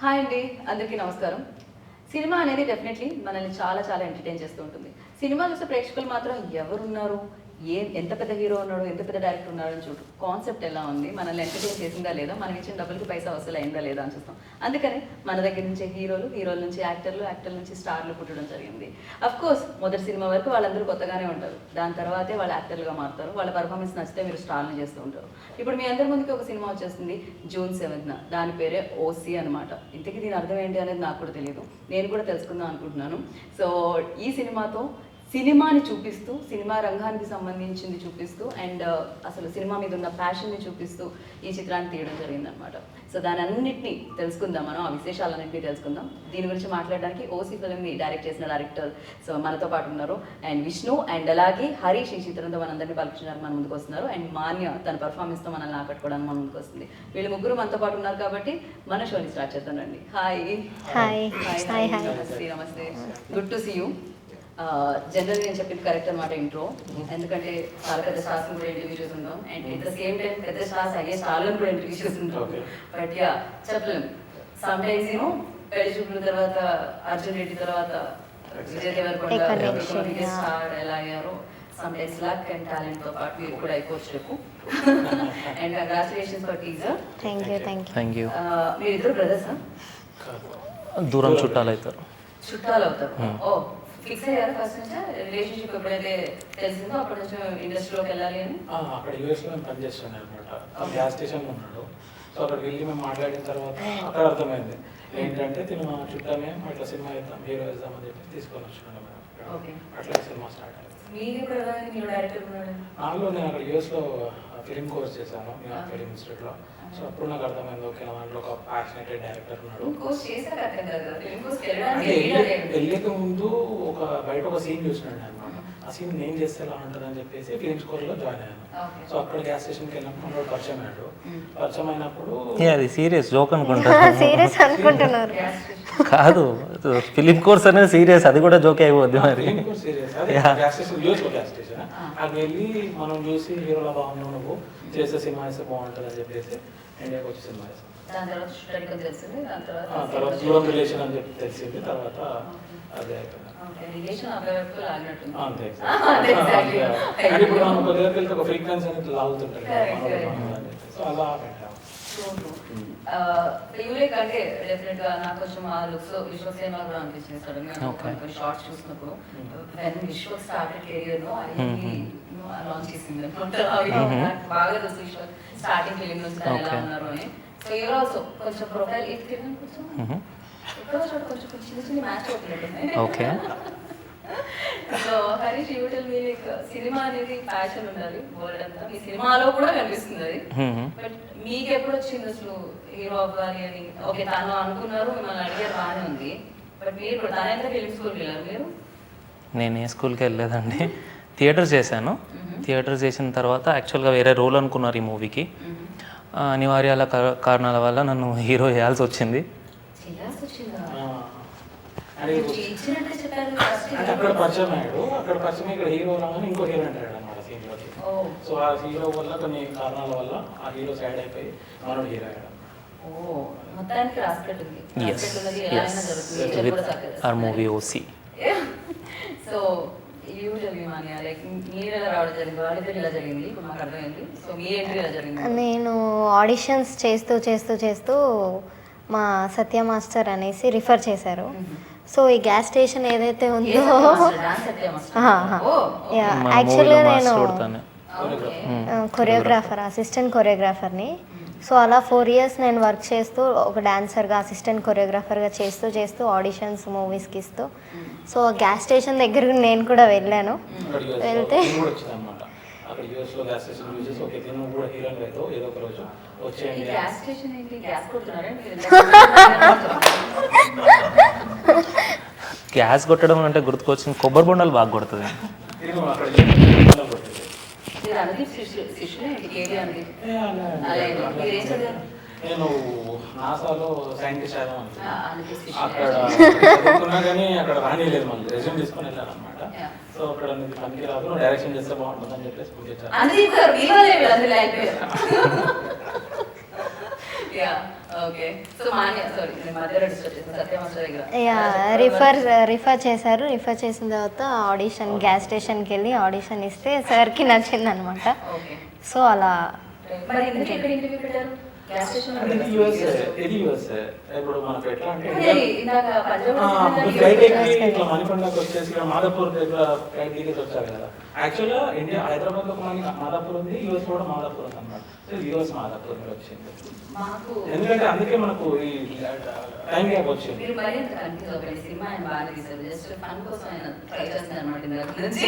Hi అండి, అందరికీ నమస్కారం. సినిమా అనేది డెఫినెట్లీ మనల్ని చాలా చాలా ఎంటర్టైన్ చేస్తూ ఉంటుంది. సినిమా చూసే ప్రేక్షకులు మాత్రం ఎవరున్నారు, ఎంత పెద్ద హీరో ఉన్నాడు, ఎంత పెద్ద డైరెక్టర్ ఉన్నాడు అని చూడు. కాన్సెప్ట్ ఎలా ఉంది, మనల్ని ఎంటర్టైన్ చేసిందా లేదా, మనం ఇచ్చిన డబ్బులకి పైసా వసూలు అయిందా లేదా అని చూస్తాం. అందుకనే మన దగ్గర నుంచి హీరోల నుంచి యాక్టర్ల నుంచి స్టార్లు పుట్టడం జరిగింది. అఫ్ కోర్స్ మొదటి సినిమా వరకు వాళ్ళందరూ కొత్తగానే ఉంటారు. దాని తర్వాతే వాళ్ళు యాక్టర్లుగా మారుతారు. వాళ్ళ పర్ఫార్మెన్స్ నచ్చితే మీరు స్టార్ని చేస్తూ ఉంటారు. ఇప్పుడు మీ అందరి ముందుకి ఒక సినిమా వచ్చేస్తుంది June 7th. దాని పేరే ఓసీ అనమాట. ఇంతకీ దీని అర్థం ఏంటి అనేది నాకు కూడా తెలియదు, నేను కూడా తెలుసుకుందాం అనుకుంటున్నాను. సో ఈ సినిమాతో సినిమాని చూపిస్తూ, సినిమా రంగానికి సంబంధించింది చూపిస్తూ, అండ్ అసలు సినిమా మీద ఉన్న ప్యాషన్ని చూపిస్తూ ఈ చిత్రాన్ని తీయడం జరిగిందనమాట. సో దాని అన్నింటినీ తెలుసుకుందాం, మనం ఆ విశేషాలన్నింటినీ తెలుసుకుందాం. దీని గురించి మాట్లాడడానికి ఓసీ ఫిల్మ్ని డైరెక్ట్ చేసిన డైరెక్టర్ సో మనతో పాటు ఉన్నారు. అండ్ విష్ణు అండ్ అలాగే హరీష్ ఈ చిత్రంతో మనందరినీ పలుకుతున్నారు, మన ముందుకు వస్తున్నారు. అండ్ మాన్య తన పర్ఫార్మెన్స్తో మనల్ని ఆకట్టుకోవడానికి మన ముందుకు వస్తుంది. వీళ్ళు ముగ్గురు మనతో పాటు ఉన్నారు కాబట్టి మన షోని స్టార్ట్ చేద్దాం రండి. హాయ్ హాయ్ హాయ్ హాయ్ నమస్తే నమస్తే, good to see you. General నేను చెప్పింది కరెక్ట్ అనమాట ఇంట్రో, ఎందుకంటే చాలా పెద్ద స్టార్స్ కూడా ఇంటర్వ్యూ చూస్తుంటాం and at the same time పెద్ద స్టార్స్ అయ్యే స్టార్లను కూడా ఇంటర్వ్యూ చూస్తుంటాం. బట్ యా చెప్పలేం, సమ్ టైమ్స్ ఏమో పెళ్లి చూపుల తర్వాత అర్జున్ రెడ్డి తర్వాత విజయ్ దేవరకొండ స్టార్ ఎలా అయ్యారో, some times luck and talent తో పాటు మీరు కూడా అయిపోవచ్చు రేపు. And congratulations for teaser. Thank you. మీరిద్దరు బ్రదర్సా? దూరం చుట్టాలు అవుతారు. చుట్టాలు అవుతారు. ఓ ఫిక్స్ అయ్యారు ఫస్ట్ నుంచి రిలేషన్షిప్ ఎప్పుడైతే తెలిసిందో అప్పటి నుంచి ఇండస్ట్రీలోకి వెళ్ళాలి అని? అక్కడ యూఎస్లో మేము పనిచేస్తున్నాం అనమాట. గ్యాస్ స్టేషన్లో ఉన్నాడు. సో అక్కడికి వెళ్ళి మేము మాట్లాడిన తర్వాత అక్కడ అర్థమైంది ఏంటంటే తిను మా చుట్టామే, అట్లా సినిమా వేద్దాం, హీరో వేద్దాం అని చెప్పి తీసుకొని వచ్చినాడు మేడం. అట్లా సినిమా స్టార్ట్ అయింది. నాలో నేను అక్కడ యూఎస్లో ఫిలిం కోర్స్ చేశాను, ఫిలిం ఇన్స్టిట్యూట్లో. సో అప్పుడు నాకు అర్థమైంది, ఓకే నా దాంట్లో ఒక ప్యాషనేటెడ్ డైరెక్టర్ ఉన్నాడు. వెళ్ళక ముందు బయట ఒక సీన్ చూసినాడు అనమాట. ఆ సీన్ నేను చేస్తే ఎలా ఉంటుంది అని చెప్పేసి ఫిలిం స్కూల్లో జాయిన్ అయ్యాను. సో అక్కడ గ్యాస్ స్టేషన్కి వెళ్ళినప్పుడు పరిచయం అయ్యాడు. పరిచయం అయినప్పుడు అది సీరియస్ జోక్ అనుకుంటున్నారు. కాదు, ఫిలిం కోర్స్ అనేది సీరియస్, అది కూడా జోక్ అయిపోద్ది మరి. ఫిలిం కోర్స్ సీరియస్, అదే గ్యాస్ స్టేషన్ యూఎస్లో గ్యాస్ స్టేషన్. అక్కడ వెళ్ళి మనం చూసి హీరోలా బాగున్నావు, నువ్వు చేసే సినిమా వేస్తే బాగుంటుంది అని చెప్పేసి ఇండియాకి వచ్చి సినిమా వేసాం. తర్వాత దూరం రిలేషన్ అని చెప్పి తెలిసింది. తర్వాత అదే అయిపోయింది. అంతే. ఇప్పుడు మనం ఒక దగ్గరికి వెళ్తే ఒక ఫ్రీక్వెన్సీ అనేది లాగుతుంటారు, సో అలా పెట్టాము. అంటే డెఫినెట్ గా నాకు కొంచెం ఆ లుక్స్ విశ్వ సినిమా కూడా అనిపించింది. సడన్ గా కొన్ని షార్ట్స్ చూసినప్పుడు విశ్వ స్టార్టెడ్ కెరియర్ లో లాంచ్ చేసింది బాగా తెలుసు విశ్వ స్టార్టింగ్ ఫిలిం నుంచి ఎలా ఉన్నారు అని. సో యూర్ ఆల్సో కొంచెం ప్రొఫైల్ కొంచెం చిన్న చిన్న మ్యాచ్ అవుతున్నట్టు. So Harish you tell me, like cinema అనేది ప్యాషన్ ఉండాలి వరల్డ్ అంతా, మీ సినిమాలో కూడా కనిపిస్తుంది అది. బట్ మీకు ఎప్పుడు వచ్చింది అసలు హీరో అవ్వాలి అని? ఓకే తను అనుకున్నారు, మిమ్మల్ని అడిగారు, బాగానే ఉంది. బట్ మీరు ఇప్పుడు తనంతా ఫిలిం స్కూల్కి వెళ్ళారు మీరు? నేను ఏ స్కూల్కి వెళ్ళలేదండి, థియేటర్ చేశాను. థియేటర్ చేసిన తర్వాత యాక్చువల్గా వేరే రోల్ అనుకున్నారు ఈ మూవీకి. అనివార్యాల కారణాల వల్ల నన్ను హీరో వేయాల్సి వచ్చింది. అక్కడ పరిచయం అయ్యాడు. అక్కడ పరిచయం ఇక్కడ హీరో రాగానే ఇంకో హీరో అంటాడు అనమాట సీన్లోకి. సో ఆ హీరో వల్ల కొన్ని కారణాల వల్ల ఆ హీరో సైడ్ అయిపోయి మనోడు హీరో అయ్యాడు. Our movie OC. సో నేను ఆడిషన్స్ చేస్తూ మా సత్య మాస్టర్ అనేసి రిఫర్ చేశారు. సో ఈ గ్యాస్ స్టేషన్ ఏదైతే ఉందో, యాక్చువల్గా నేను కొరియోగ్రాఫర్, అసిస్టెంట్ కొరియోగ్రాఫర్ని. సో అలా 4 years నేను వర్క్ చేస్తూ ఒక డాన్సర్గా, అసిస్టెంట్ కొరియోగ్రాఫర్గా చేస్తూ ఆడిషన్స్ మూవీస్కి ఇస్తూ. సో గ్యాస్ స్టేషన్ దగ్గరకు నేను కూడా వెళ్ళాను. వెళ్తే గ్యాస్ కొట్టడం అంటే గుర్తుకొచ్చింది, కొబ్బరి బొండాలు బాగా కొడుతుంది. నేను నాసాలో సైంటిస్ట్ అక్కడ చదువుకున్నా కానీ అక్కడ రానిలేదు, మళ్ళీ రెజ్యూమ్ తీసుకొని వెళ్ళాను అనమాట. సో అక్కడ పనికి రాదు, డైరెక్షన్ చేస్తే బాగుంటుంది అని చెప్పేసి పంపించాను. Yeah okay so Manya sorry నేను మధ్యలో డిస్టర్బ్ చేశాను సత్య మాస్టర్ దగ్గర యా రిఫర్ చేశారు. రిఫర్ చేసిన తర్వాత ఆడిషన్ గ్యాస్ స్టేషన్కి వెళ్ళి ఆడిషన్ ఇస్తే సార్కి నచ్చింది అనమాట. ఓకే సో అలా మరి ఎందుకు ఇక్కడ ఇంటర్వ్యూ పెట్టారు గ్యాస్ స్టేషన్ అంటే ఇది యూఎస్ఏ ఇప్పుడు మనకు ఎట్లా అంటే ఇందాక పంజాబ్ ఫ్లైట్ ఎక్కి ఇట్లా మణికొండకి వచ్చేసి ఇక్కడ మాదాపూర్ దగ్గర ఫ్లైట్ దిగేసి వచ్చారు కదా. యాక్చువల్గా ఇండియా హైదరాబాద్ లో మనకి మాదాపూర్ ఉంది, యూఎస్ కూడా మాదాపూర్ ఉంది అన్నమాట. సో యూఎస్ మాదాపూర్ వచ్చింది మాకు ఎందుకంటే అందుకే మనకు ఈ టైం గ్యాప్ వచ్చింది. మీరు మరీ అంత కన్ఫ్యూజ్ అవ్వండి సినిమా ఆయన బాగా తీశారు జస్ట్ ఫన్ కోసం ఆయన ట్రై చేస్తున్నారు అనమాట ఇందాక నుంచి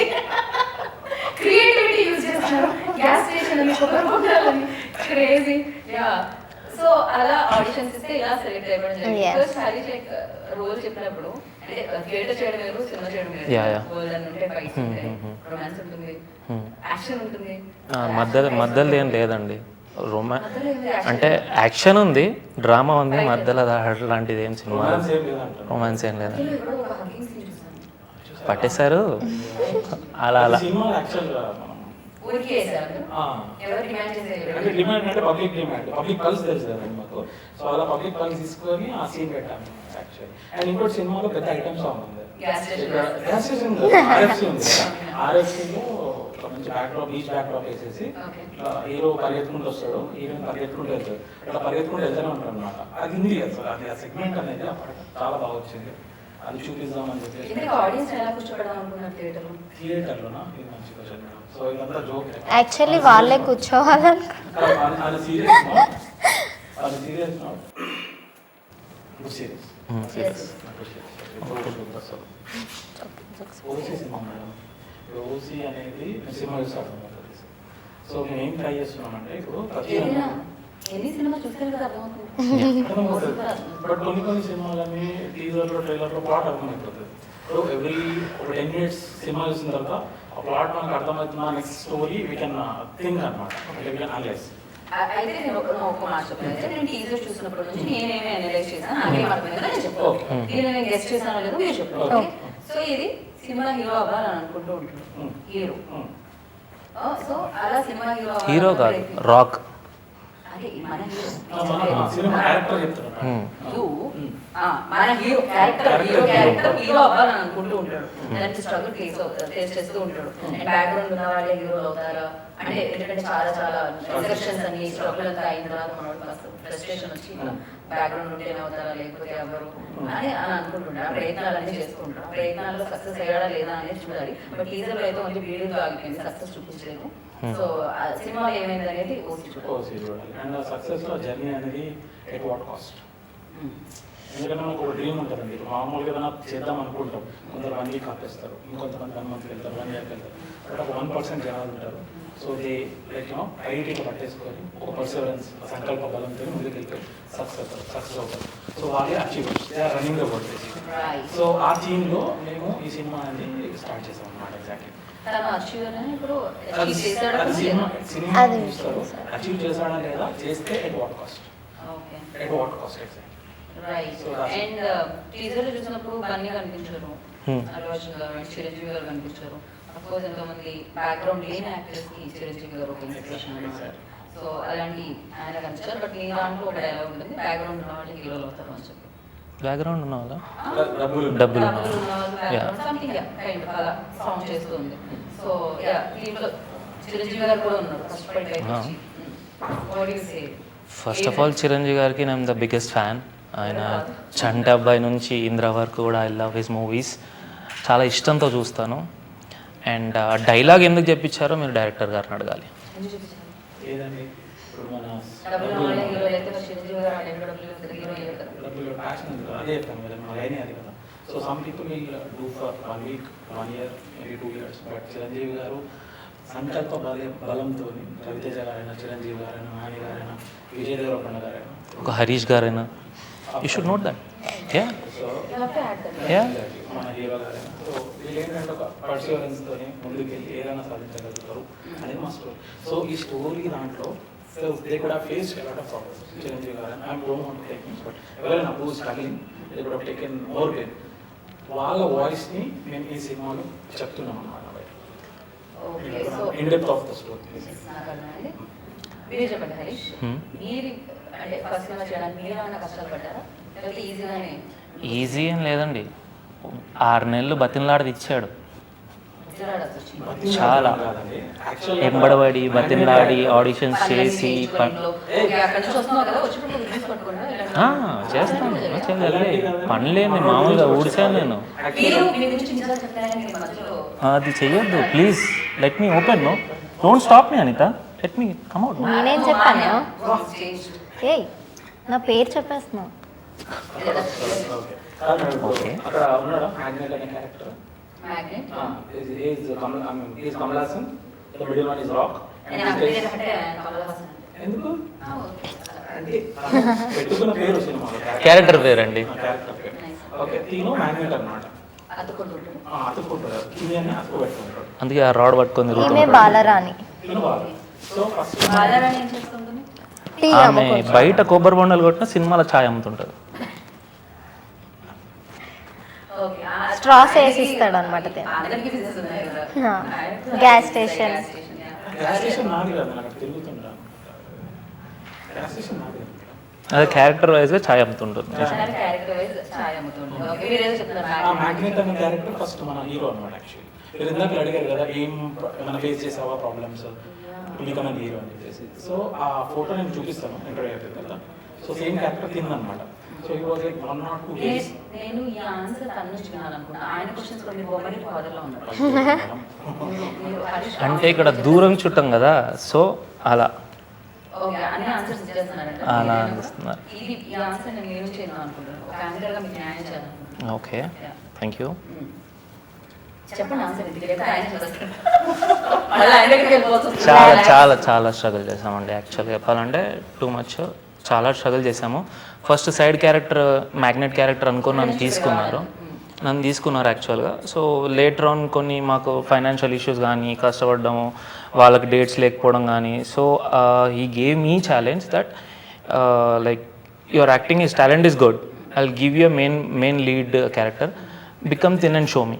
క్రియేటివిటీ యూజ్ చేస్తున్నారు గ్యాస్ స్టేషన్ అని కొబ్బరి క్రేజీ యా సో అలా ఆడిషన్స్ ఇస్తే ఇలా సెలెక్ట్ అయిపోవడం జరిగింది. Yes. First Harish like role చెప్పినప్పుడు అంటే థియేటర్ చేయడం వేరు సినిమా చేయడం వేరు Yeah, yeah. గోల్డ్ అని ఉంటే ఫైట్స్ ఉంటాయి రొమాన్స్ ఉంటుంది యాక్షన్ ఉంటుంది మధ్యలో ఏం లేదండి. అంటే యాక్షన్ ఉంది, డ్రామా ఉంది, మధ్యలో లాంటిది ఏం సినిమా రొమాన్స్ ఏం లేదంటారు. రొమాన్స్ ఏం లేదండి. ఎప్పుడో ఒక హగ్గింగ్ సీన్ చూసాను పట్టేశారు అలా అలా. సినిమా యాక్చువల్గా ఊరికే వేసారు ఎవరు డిమాండ్ అంటే చేసేది డిమాండ్ అంటే పబ్లిక్ డిమాండ్, పబ్లిక్ పల్స్ తెలుసు కదండి మాకు. సో అలా పబ్లిక్ పల్స్ తీసుకొని ఆ సీన్ పెట్టాము యాక్చువల్లీ. అండ్ ఇంకోటి సినిమాలో పెద్ద ఐటమ్ సాంగ్ ఉంది, gas station gas station RFC ఉంది కదా. ఆర్ఎఫ్సిలో ఒక మంచి బ్యాక్డ్రాప్ బీచ్ బ్యాక్డ్రాప్ వేసేసి ఓకే ఇట్లా హీరో పరిగెత్తుకుంటూ వస్తాడు, హీరోయిన్ పరిగెత్తుకుంటూ వెళ్తాడు, ఇట్లా పరిగెత్తుకుంటూ వెళ్తూనే ఉంటాడు అనమాట. అది ఉంది అసలు అది ఆ సెగ్మెంట్ అనేది అప్పటికి చాలా బాగా వచ్చింది. అది చూపిద్దామని చెప్పేసి ఎందుకు ఆడియన్స్ ఎలా కూర్చోబెడదాం అనుకున్నారు థియేటర్లో థియేటర్లోనా ఇది మంచి క్వశ్చన్ మేడం. సో ఇదంతా జోక్ యాక్చువల్లీ వాళ్ళే కూర్చోవాలని అది సీరియస్ నోట్, అది serious note, good serious serious. OC cinema madam. ఇప్పుడు ఓసీ అనేది సినిమా చూస్తాడు. సో మేము ఏం ట్రై చేస్తున్నామంటే ఇప్పుడు ప్రతి ఏదైనా ఎన్ని సినిమా చూస్తారు కదా అర్థమవుతుంది బట్ కొన్ని సినిమాలని టీజర్లో ట్రైలర్లో ప్లాట్ అర్థమైపోతుంది. సో ఎవ్రీ ఒక 10 minutes సినిమా చూసిన తర్వాత ఆ ప్లాట్ మనకు అర్థమవుతున్న next story we can think అనమాట, వీ కెన్ అనలైజ్. అయితే నేను ఒక మాట చెప్పాను అయితే నేను టీజర్ చూసినప్పటి నుంచి నేనేమి అనలైజ్ చేశాను నాకేం అర్థమైందో నేను చెప్పాను దీన్ని నేను గెస్ట్ చేశానో లేదో మీరు చెప్పాను ఓకే సో ఇది సినిమా హీరో అవ్వాలని అనుకుంటూ ఉంటుంది హీరో సో అలా సినిమా హీరో కాదు, రాక్. అంటే మన హీరో సినిమా క్యారెక్టర్ చెప్తున్నాను. మన హీరో క్యారెక్టర్ హీరో అవ్వాలని అనుకుంటూ ఉంటాడు దానికి స్ట్రగుల్ ఫేస్ చేస్తూ ఉంటాడు అండ్ బ్యాక్గ్రౌండ్ ఉన్న వాళ్ళే హీరోలు అవుతారా అంటే ఎందుకంటే చాలా చాలా ఎగ్జెప్షన్స్ అన్ని స్ట్రగుల్ అంతా అయిన తర్వాత మనోడు కాస్త ఫ్రస్ట్రేషన్ వచ్చి బ్యాక్గ్రౌండ్ ఉంటేనే అవుతారా లేకపోతే ఎవరు అని అనుకుంటుంటాడు ఆ ప్రయత్నాలన్నీ చేసుకుంటాడు ఆ ప్రయత్నాల్లో సక్సెస్ అయ్యాడా లేదా అనేది చూడాలి బట్ టీజర్లో అయితే ఓన్లీ వీడియోతో ఆగిపోయింది సక్సెస్ చూపించలేదు సో సినిమా ఏమైంది అనేది ఓసీ చూడాలి. అండ్ సక్సెస్ లో జర్నీ అనేది ఎట్ వాట్ కాస్ట్. ఎందుకంటే మనకు ఒక డ్రీమ్ ఉంటుందండి. మామూలుగా ఏదైనా చేద్దాం అనుకుంటాం, కొందరు 1 week ఆపేస్తారు, ఇంకొంతమంది 1 month వెళ్తారు, 1 year వెళ్తారు. బట్ ఒక 1% జనాలు ఉంటారు. సో దే లైక్ ఐడెంటిటీ పట్టేసుకొని ఒక పర్సెవరెన్స్ సంకల్ప బలంతో ముందుకు వెళ్తారు, సక్సెస్ అవుతారు. సో వాళ్ళే achievers, they are running the world. So ఆ థీమ్లో మేము ఈ సినిమా అనేది స్టార్ట్ చేసాం అన్నమాట. ఎగ్జాక్ట్లీ సినిమా చూస్తారు అచీవ్ చేశాడా లేదా, చేస్తే at what cost exact. Right and teaser చూసినప్పుడు బన్నీ కనిపించారు, అల్లు అర్జున్ గారు, చిరంజీవి గారు కనిపించారు. అఫ్కోర్స్ ఎంతోమంది బ్యాక్గ్రౌండ్ లేని యాక్టర్స్ కి చిరంజీవి గారు ఒక ఇన్స్పిరేషన్ అన్నమాట. సో అలాంటి ఆయన కనిపించారు. బట్ నీ దాంట్లో ఒక డైలాగ్ ఉంటుంది, బ్యాక్గ్రౌండ్ ఉన్న వాళ్ళు హీరోలు అవుతారు అని చెప్పి. బ్యాక్గ్రౌండ్ ఉన్న వాళ్ళ డబ్బులు డబ్బులు సంథింగ్ కైండ్ అలా సౌండ్ చేస్తుంది. సో దీంట్లో చిరంజీవి గారు కూడా ఉన్నారు first first of all Chiranjeevi గారికి నేను ద బిగ్గెస్ట్ ఫ్యాన్. ఆయన చంటి అబ్బాయి నుంచి ఇంద్ర వరకు కూడా ఐ లవ్ హిస్ మూవీస్, చాలా ఇష్టంతో చూస్తాను. అండ్ డైలాగ్ ఎందుకు చెప్పించారో మీరు డైరెక్టర్ గారిని అడగాలి. ఏదండి ఇప్పుడు మన డబ్బులు ప్యాషన్ ఉంది కదా, అదే చెప్తాను కదా, మా లైనే అది కదా. So some people will do for 1 week, 1 year, maybe 2 years. But Chiranjeevi గారు సంకల్ప బలంతో రవితేజ గారైనా, చిరంజీవి గారైనా, నాని గారైనా, విజయ్ దేవరకొండ గారైనా, ఒక హరీష్ గారైనా, you should note that. So మన హీరో గారైనా, సో వీళ్ళు ఏంటంటే ఒక పర్సివరెన్స్తో ముందుకు వెళ్ళి ఏదైనా సాధించగలుగుతారు అనేది మా స్టోరీ. సో ఈ స్టోరీ దాంట్లో so they could have faced a lot of problems. Chiranjeevi garu I don't want to take him, but ఎవరైనా who struggling they could have taken more pain. వాళ్ళ వాయిస్ని మేము ఈ సినిమాలో చెప్తున్నాం అన్నమాట. In depth of the story. మీరు చెప్పండి హరీష్, మీరు అంటే ఫస్ట్ సినిమా చేయడానికి మీరు ఏమైనా కష్టాలు పడ్డారా లేకపోతే ఈజీగానే ఈజీ ఏం లేదండి, 6 నెలలు బతిన్లాడి ఇచ్చాడు. తిరగాడాల్సి వచ్చింది? చాలా ఎంబడబడి బతిన్లాడి ఆడిషన్స్ చేసి ఓకే, అక్కడ నుంచి వస్తున్నావు కదా, వచ్చినప్పుడు బిజినెస్ పట్టుకుంటా చేస్తాను. పనిలేని మామూలుగా ఊడిసాను నేను. మీరు మీ గురించి నిజాలు చెప్తారని మీరు మధ్యలో అది చెయ్యొద్దు please, let me open. No don't stop me Anitha, let me come out. నేనేం చెప్పాను? చేంజ్ ఏయ్ నా పేరు చెప్పేస్తున్నావు. ఓకే అక్కడ ఉన్నాడా మ్యాగ్నెట్ అనే character? Magnet is Kamal Haasan, the middle one is rock. Kamal Haasan ఎందుకు అంటే పెట్టుకున్న పేరు సినిమాలో క్యారెక్టర్ పేరండి. క్యారెక్టర్ పేరు. ఓకే, తీను మ్యాగ్నెట్ అన్నమాట. అతుకుంటుంటాడు. అతుక్కుంటాడు, కింద అతుకు పెట్టుకుంటాడు. అందుకే ఆ రాడ్ పట్టుకొని ఈమె తిరుగుతుంటాడు. బాలరాణి. తిను వాళ్ళు. సో ఫస్ట్ బాలారాణి ఏం చేస్తుంటుంది? టీ ఆమె అమ్ముకుంటుంది. బయట కొబ్బరి బొండాలు కొట్టిన సినిమాల ఛాయ్ అమ్ముతుంటుంది. ఓకే, Straws వేసి ఇస్తాడు అన్నమాట తిను. అందరికీ బిజినెస్ ఉన్నాయి కదా. Gas station. గ్యాస్ స్టేషన్ నాది కదా, నాకు తిరుగుతుంటా. గ్యాస్ స్టేషన్ నాది. అదే క్యారెక్టర్ వైజ్గా ఛాయ్ అమ్ముతుంటుంది. క్యారెక్టర్ వైజ్ ఛాయ్ అమ్ముతుంటుంది. ఓకే, మీరు ఏదో చెప్తున్నారు ఆ మ్యాగ్నెట్ అనే క్యారెక్టర్ ఫస్ట్ మన హీరో అనమాట. యాక్చువల్లీ మీరు ఇందాక అడిగారు కదా, ఏం మన ఫేస్ చేసావా ప్రాబ్లమ్స్ మీకన్నా హీరో అని చెప్పేసి. సో ఆ ఫోటో నేను చూపిస్తాను ఇంటర్వ్యూ అయిపోయింది కదా. సో సేమ్ క్యారెక్టర్ తిందనమాట. సో ఈ వాజ్ లైక్ 1 or 2 days. నేను ఈ ఆన్సర్ తను నుంచి వినాలనుకున్నా. ఆయన క్వశ్చన్స్ కొన్ని బొమ్మని ఫాదర్లో ఉన్నారు. మీరు హరీష్ అంటే ఇక్కడ దూరం చుట్టం కదా, సో అలా ఓకే, అన్ని ఆన్సర్స్ ఇచ్చేస్తున్నారంట. అలా అనిపిస్తున్నారు. ఇది ఈ ఆన్సర్ నేను మీరు చేయను అనుకుంటున్నాను. ఒక యాంకర్గా మీకు న్యాయం చేయాలనుకుంటున్నాను. Okay, thank you. చెప్పండి ఆన్సర్ ఇది. లేదా ఆయన చేస్తారు. మళ్ళీ ఆయన దగ్గరికి వెళ్ళిపోవచ్చు. చాలా చాలా చాలా స్ట్రగుల్ చేసామండి. యాక్చువల్గా చెప్పాలంటే టూ మచ్, చాలా స్ట్రగుల్ చేసాము. First side character magnet character అనుకుని నన్ను తీసుకున్నారు యాక్చువల్గా. సో లేటర్ ఆన్ కొన్ని మాకు ఫైనాన్షియల్ ఇష్యూస్ కానీ, కష్టపడడము, వాళ్ళకి డేట్స్ లేకపోవడం కానీ, so he gave me challenge that like your acting is talent is good, I will give you main lead character, become thin and show me.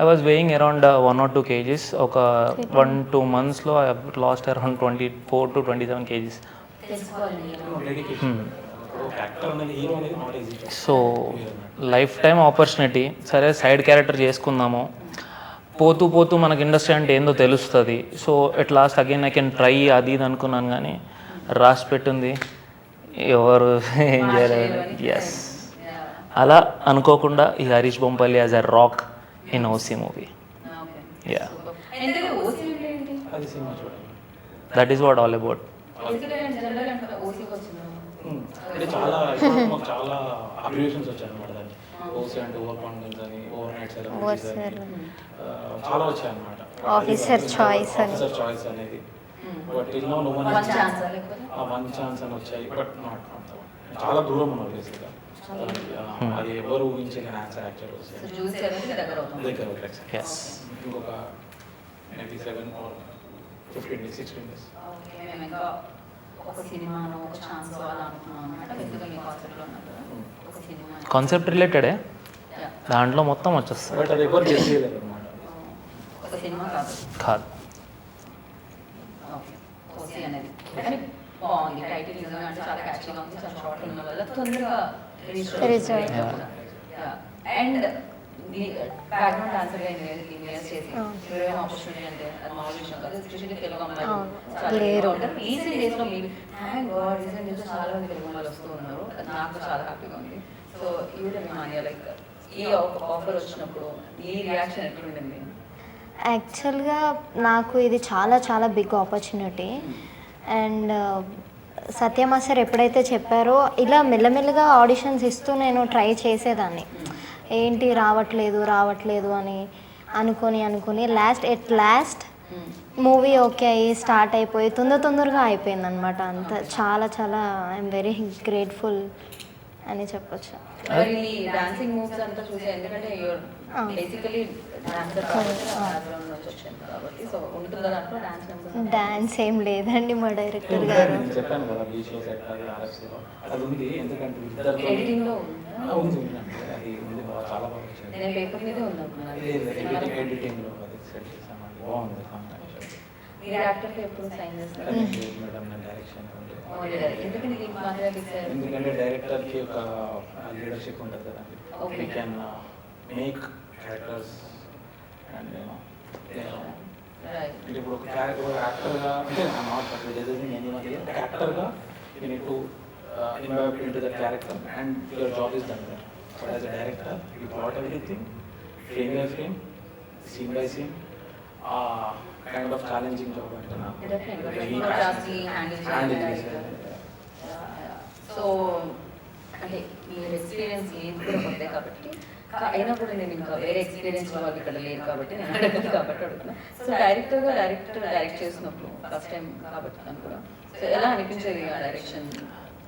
I was weighing around 1 or 2 kgs. ఒక 1-2 monthsలో I have lost around 24 to 27 kgs. Actor అనేది hero అనేది not easy. So life time opportunity. సరే side character చేసుకుందాము, పోతూ పోతూ మనకి industry అంటే ఏందో తెలుస్తుంది. So at last again I can try అది ఇది అనుకున్నాను, కానీ రాసి పెట్టింది ఎవరు ఏం చేయలేదు. ఎస్, అలా అనుకోకుండా ఈ Harish Bompalli as a rock in OC movie. Yeah, అది సినిమా చూడండి. that is what all about. అంటే చాలా ఇప్పుడు మాకు చాలా అబ్రివేషన్స్ వచ్చాయి అనమాట. దాన్ని ఓసీ అంటే ఓవర్ కాన్ఫిడెన్స్ అని, ఓవర్ నైట్ సెలబ్రిటీస్ అని చాలా వచ్చాయి అనమాట. ఆఫీసర్ చాయిస్ అని. ఆఫీసర్ చాయిస్ అనేది. But till no one chance అని వచ్చాయి. బట్ నాట్ చాలా దూరం ఉన్నారు బేసిక్గా. అది ఎవరు ఊహించలేని ఆన్సర్ యాక్చువల్ దగ్గర. Yes. ఇంకొక మేబీ 7 or 15 days 16 days. ఒక సినిమాను ఒక ఛాన్స్ అలా అనుకున్నాను. అంటే బేసిక్గా మీ కాన్సెప్ట్లో ఉన్నారు కదా, ఒక సినిమా కాన్సెప్ట్ రిలేటెడే, దాంట్లో మొత్తం వచ్చేస్తుంది. బట్ అది ఎవరు గెస్ చేయలేరు అనమాట. ఒక సినిమా కాదు కాదు. ఓకే, ఓసీ అనేది కానీ బాగుంది. టైటిల్ నిజంగా అంటే చాలా క్యాచ్గా ఉంది. చాలా షార్ట్ ఉన్న వల్ల తొందరగా అండ్ బ్యాక్గ్రౌండ్ డాన్సర్గా ఇన్వెస్ట్ చేసి ఎవరైనా ఆపర్చునిటీ అంటే అది మామూలు విషయం కాదు. ఎస్పెషల్లీ తెలుగు అమ్మాయిలు చాలా ఉంటారు. రీసెంట్ డేస్లో మీ థ్యాంక్ గాడ్ రీసెంట్ డేస్లో చాలా మంది తెలుగు అమ్మాయిలు వస్తూ ఉన్నారు. అది నాకు చాలా హ్యాపీగా ఉంది. సో ఈ విధంగా లైక్ ఈ ఆఫర్ వచ్చినప్పుడు ఈ రియాక్షన్ ఎట్లా ఉండింది? యాక్చువల్గా నాకు ఇది చాలా చాలా బిగ్ ఆపర్చునిటీ. అండ్ సత్యమా సార్ ఎప్పుడైతే చెప్పారో ఇలా మెల్లమెల్లగా ఆడిషన్స్ ఇస్తూ నేను ట్రై చేసేదాన్ని. ఏంటి రావట్లేదు అని అనుకొని లాస్ట్ మూవీ ఓకే అయ్యి స్టార్ట్ అయిపోయి తొందరగా అయిపోయింది అనమాట. అంత చాలా చాలా ఐఎమ్ వెరీ గ్రేట్ఫుల్ అని చెప్పొచ్చు. ఈ డాన్సింగ్ మూవ్స్ అంతా చూసే, ఎందుకంటే బేసికలీ డాన్సర్ కాబట్టి సో ఉంటుందా దాంట్లో డాన్స్ ఏం లేదండి మా డైరెక్టర్ గారు. నేను చెప్పాను కదా బీచ్లో సెట్ అది ఆర్ఎఫ్సీలో అది ఉంది. ఎందుకంటే ఇద్దరు ఎడిటింగ్లో ఉంది అది ఉంది చాలా బాగా వచ్చింది. నేను పేపర్ మీదే ఉంది. ఎడిటింగ్లో అది సెట్ చేసామండి, బాగుంది. మీరు యాక్టర్కి ఎప్పుడు సైన్ చేస్తారు? మేడం నేను డైరెక్షన్ ఉంది. ఎందుకంటే దీనికి మాట్లాడారు? ఎందుకంటే డైరెక్టర్కి ఒక లీడర్షిప్ ఉంటుంది కదా, we can make characters and ఇప్పుడు ఒక యాక్టర్గా అంటే నాట్ యాక్టర్గా you need to involve into that character and your job is done that. But as a director you plot everything frame by frame, scene by scene, kind of challenging job అంటే so అంటే మీరు experience ఏది కూడా ఉంటాయి కాబట్టి అయినా కూడా నేను ఇంకా వేరే ఎక్స్పీరియన్స్ వాళ్ళు ఇక్కడ లేరు కాబట్టి నేను అడగదు కాబట్టి అడుగుతున్నా. సో డైరెక్ట్ చేసినప్పుడు ఫస్ట్ టైం కాబట్టి తను కూడా సో ఎలా అనిపించేది ఆ డైరెక్షన్?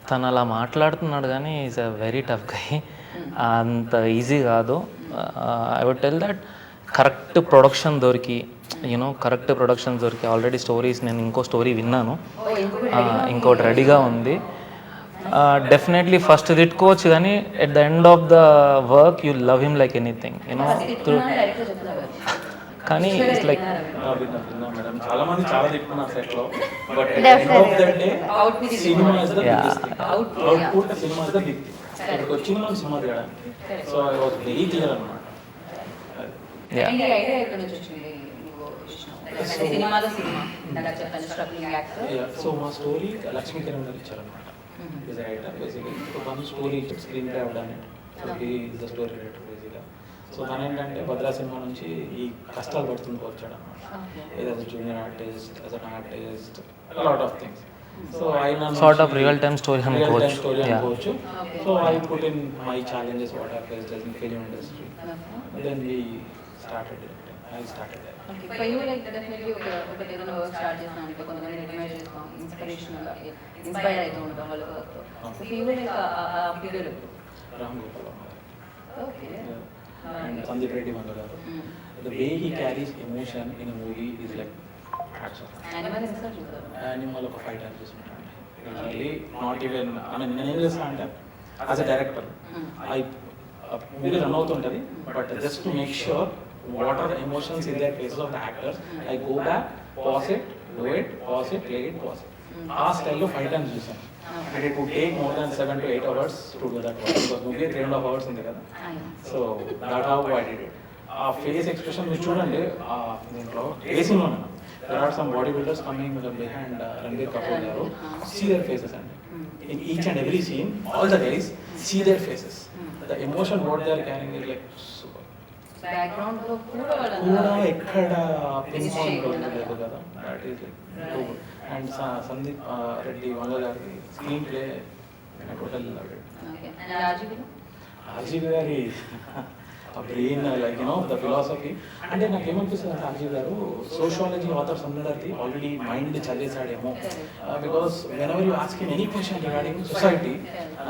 తను అలా మాట్లాడుతున్నాడు కానీ is a very tough guy. అంత ఈజీ కాదు. I would tell that correct production దొరికి కరెక్ట్ ప్రొడక్షన్ దొరికి ఆల్రెడీ స్టోరీస్ నేను ఇంకో స్టోరీ విన్నాను, ఇంకోటి రెడీగా ఉంది. డెఫినెట్లీ ఫస్ట్ తిట్టుకోవచ్చు కానీ at the end of the work you love him like anything through. కానీ ఇట్స్ లైక్ మేడం చాలా మంది చాలా తిట్టుకున్నారు సెట్లో, but end of the day cinema is the output, cinema is the big thing. ఇక్కడికి వచ్చిన సినిమా తీయడానికి so I was very clear అన్నమాట. ఐడియా ఎక్కడ నుంచి వచ్చింది? సినిమాలో సినిమా చెప్పండి, స్ట్రగ్లింగ్ యాక్టర్. సో మా స్టోరీ లక్ష్మీ కిరణ్ గారు ఇచ్చారనమాట. Is writer basically. So one story screen play అవ్వడానికి so he is the story writer బేసిక్గా. సో తను ఏంటంటే భద్రా సినిమా నుంచి ఈ కష్టాలు పడుతుంటూ వచ్చాడు అనమాట. ఏదైతే junior artist, as an artist, lot of things. So ఆయన sort of real time story అనుకోవచ్చు. So I put in my challenges what are faced in film industry. Then we started it. I started it. Okay, for you like definitely ఒక ఏదైనా work start చేస్తాను అంటే కొంతమంది recommend చేస్తాం, inspirational inspire అవుతూ ఉంటాం వాళ్ళ వర్క్తో. సో for you like ఆ figure Ram Gopal okay and Sandeep Reddy Vandu garu. The way he carries emotion in a movie is like action. Animal Insta చూస్తారు? Animal ఒక 5 times చూసుకుంటాను. Really not even I mean నేను ఏం చేస్తాను అంటే as a director I movie రన్ అవుతుంటుంది but just to make sure what are the emotions in their faces of the actors. I go back, pause it, do it, pause it, play it, pause it. ఆ స్టైల్లో 5 times చూసాను. And it would take more than 7 to 8 hours to do that work because movie 3.5 hours ఉంది కదా. So that how I did it. ఆ face expression మీరు చూడండి దీంట్లో ఫేసింగ్లో there are some bodybuilders coming behind Ranbir Kapoor garu. See their faces and in each and every scene all the guys see their faces. The emotion what they are carrying is like super. Background లో కూడా కూడా ఎక్కడ pin point లేదు కదా. That is like and Sandeep Reddy Vanga గారి screen play total love it. Okay. And Rajeev గారి brain like the philosophy అంటే నాకు ఏమనిపిస్తుంది అంటే రాజీవ్ గారు సోషియాలజీ ఆథర్స్ అందరికీ ఆల్రెడీ మైండ్ చదివేశాడేమో. Because whenever you ask him any question regarding society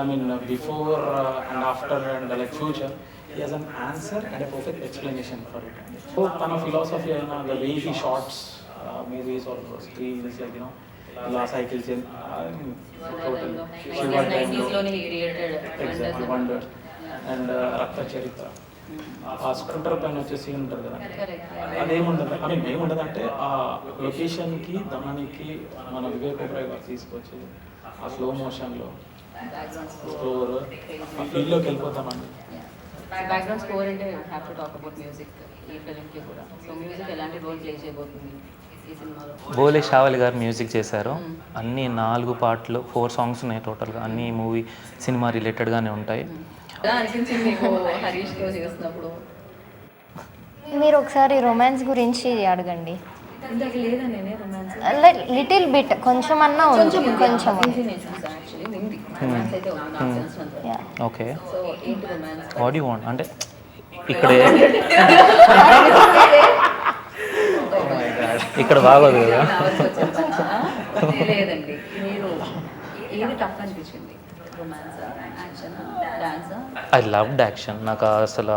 I mean before and after and like future he has an answer and a perfect explanation for it. So tana philosophy aina the way he shots movies or screens like la cycles in total Shiva time లోనే created exactly wonder and rakta charitra ఆ scooter పైన వచ్చే scene ఉంటుంది కదా అదేముంటుంది I mean ఏముంటుందంటే ఆ లొకేషన్కి దానికి మన వివేక్ ఓబ్రాయ్ గారు తీసుకొచ్చి ఆ స్లో మోషన్లో స్టోర్ ఆ ఫీల్డ్లోకి వెళ్ళిపోతామండి. బ్యాక్గ్రౌండ్ స్కోర్ అంటే have to talk about music ఈ ఫిల్మ్కి కూడా. సో మ్యూజిక్ ఎలాంటి రోల్ ప్లే చేయబోతుంది ఈ సినిమాలో? బోలే షావలి గారు మ్యూజిక్ చేశారు. అన్ని 4 పాటలు 4 సాంగ్స్ ఉన్నాయి టోటల్గా. అన్ని మూవీ సినిమా రిలేటెడ్గానే ఉంటాయి. అనిపించింది మీకు హరీష్తో చేస్తున్నప్పుడు? మీరు ఒకసారి రొమాన్స్ గురించి అడగండి. ఇందాక లేదా నేనే రొమాన్స్ లిటిల్ బిట్ కొంచెం అన్నా ఉంది. కొంచెం యాక్చువల్లీ ఉంది రొమాన్స్ అయితే ఉంది నాకు తెలిసినంత. ఓకే. సో ఏంటి రొమాన్స్? వాట్ యు వాంట్ అంటే ఇక్కడ ఇక్కడ బాగోదు కదా. లేదండి, మీరు ఏది టఫ్ అనిపించింది? Romance, action, dance? I loved action. నాకు అసలు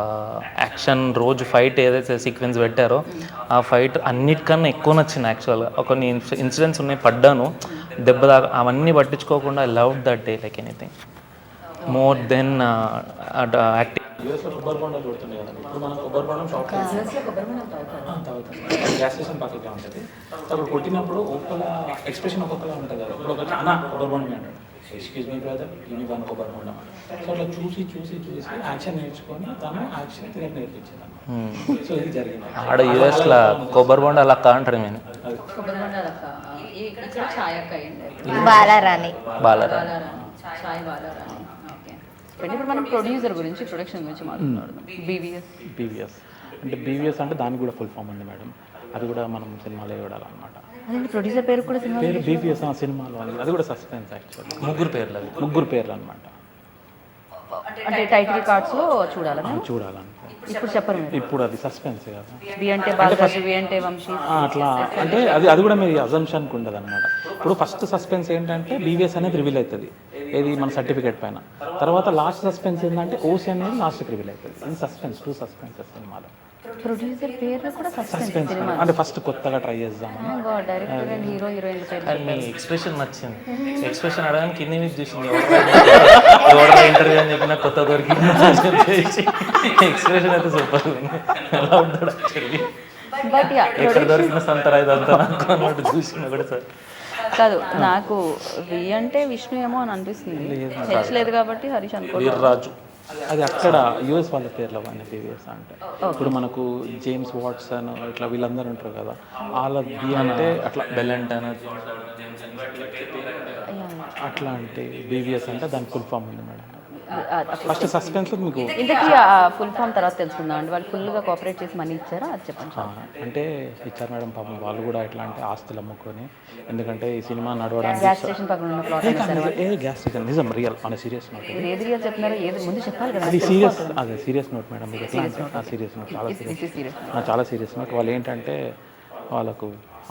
యాక్షన్ రోజు ఫైట్ ఏదైతే సీక్వెన్స్ పెట్టారో ఆ ఫైట్ అన్నిటికన్నా ఎక్కువ నచ్చింది యాక్చువల్గా. కొన్ని ఇన్సిడెంట్స్ ఉన్నాయి, పడ్డాను దెబ్బ దాకా, అవన్నీ పట్టించుకోకుండా I loved that day like anything more than acting. యూఎస్లో కొబ్బరి బొండాలు కొడుతుండే కదండి. ఇప్పుడు మనం కొబ్బరి బొండం షాప్ యూఎస్లో కొబ్బరి బొండం తాగుతారా? తాగుతాం. గ్యాస్ స్టేషన్ పక్కగా ఉంటుంది. సో అక్కడ కొట్టినప్పుడు ఒక్కల ఎక్స్ప్రెషన్ ఒక్కొక్కలా ఉంటుంది కదా. ఇప్పుడు ఒకటి అన్న కొబ్బరి బొండం అంటాడు, ఎక్స్క్యూజ్ మీ బ్రదర్ ఇవి వన్ కొబ్బరి బొండం. సో అట్లా చూసి యాక్షన్ నేర్చుకొని తను యాక్షన్ తినక నేర్పించింది. సో ఇది జరిగింది. ఆడ యూఎస్లో కొబ్బరి బొండ అలా అంటారు నేను. కొబ్బరి బొండాలు అక్క. ఇక్కడ ఛాయ్ అక్క అయ్యింది. బాలారాణి. బాలరా ఛాయ్ బాలారాణి. ఓకే. ఇప్పుడు మనం ప్రొడ్యూసర్ గురించి, ప్రొడక్షన్ గురించి మాట్లాడుతున్నాం. బీవీఎస్ అంటే బీవీఎస్ అంటే దానికి కూడా ఫుల్ ఫామ్ ఉంది మేడం. అది కూడా మనం సినిమాలో చూడాలన్నమాట. అదే ప్రొడ్యూసర్ పేరు కూడా సినిమా పేరు బీవీఎస్ సినిమాలో అది కూడా సస్పెన్స్ యాక్చువల్లీ. ముగ్గురు పేర్లు అనమాట. అంటే టైటిల్ కార్డ్స్ లో చూడాలి చూడాలన్నమాట. ఇప్పుడు చెప్పరు మీరు. ఇప్పుడు అది సస్పెన్స్ కదా. బి అంటే బాలరాజు, వి అంటే వంశీ. అట్లా అంటే అది కూడా మీరు అజంప్షన్కి ఉండదు అనమాట. ఇప్పుడు ఫస్ట్ సస్పెన్స్ ఏంటంటే బీవీఎస్ అనేది రివీల్ అవుతుంది, ఏది మన సర్టిఫికేట్ పైన. తర్వాత లాస్ట్ సస్పెన్స్ ఏంటంటే ఓసీ అనేది లాస్ట్కి రివీల్ అవుతుంది. ఇది సస్పెన్స్, 2 సస్పెన్సెస్ సినిమాలో. ప్రొడ్యూసర్ పేరు కూడా సస్పెన్స్ అంటే ఫస్ట్ కొత్తగా ట్రై చేద్దాం. డైరెక్టర్ అండ్ హీరో హీరోయిన్ పేరు. మీ ఎక్స్ప్రెషన్ నచ్చింది. ఎక్స్ప్రెషన్ అడగానే కింద మీద చూసింది, ఎవరైనా ఇంటర్వ్యూ అని చెప్పిన కొత్త దొరికింది. ఎక్స్ప్రెషన్ అయితే సూపర్ ఉంది. ఎలా ఉంటాడు యాక్చువల్లీ, బట్ ఎక్కడ దొరికిన సంతరా ఇదంతా నాకు అన్నట్టు చూసిన కూడా సార్. కాదు, నాకు వి అంటే విష్ణు ఏమో అని అనిపిస్తుంది. హెచ్ లేదు కాబట్టి హరీష్ అనుకో. వీర్రాజు అది అక్కడ యూఎస్ వాళ్ళ పేర్లు అవన్నీ బీవీఎస్ అంటే. ఇప్పుడు మనకు జేమ్స్ వాట్సన్ ఇట్లా వీళ్ళందరూ ఉంటారు కదా, వాళ్ళ బి అంటే అట్లా బెల్లెంటన్ అట్లా అంటే బీవీఎస్ అంటే దాని ఫుల్ ఫామ్ ఉంది మేడం. ఫస్ట్ సస్పెన్స్ మీకు ఇంతకీ ఫుల్ ఫామ్ తర్వాత తెలుసుకుందాం అండి. వాళ్ళు ఫుల్గా కోఆపరేట్ చేసి మనీ ఇచ్చారా అది చెప్పండి. అంటే ఇచ్చారు మేడం. పాపం వాళ్ళు కూడా ఎట్లా అంటే ఆస్తులు అమ్ముకొని, ఎందుకంటే ఈ సినిమా నడవడానికి గ్యాస్ స్టేషన్ పక్కన ఉన్న ప్లాట్ గ్యాస్ స్టేషన్ నిజం రియల్ ఆన్ సీరియస్ నోట్. ఏది రియల్ చెప్తున్నారో ఏది ముందు చెప్పాలి కదా. అది సీరియస్, అదే సీరియస్ నోట్ మేడం. మీరు సీరియస్ నోట్, చాలా సీరియస్ నోట్. వాళ్ళు ఏంటంటే వాళ్ళకు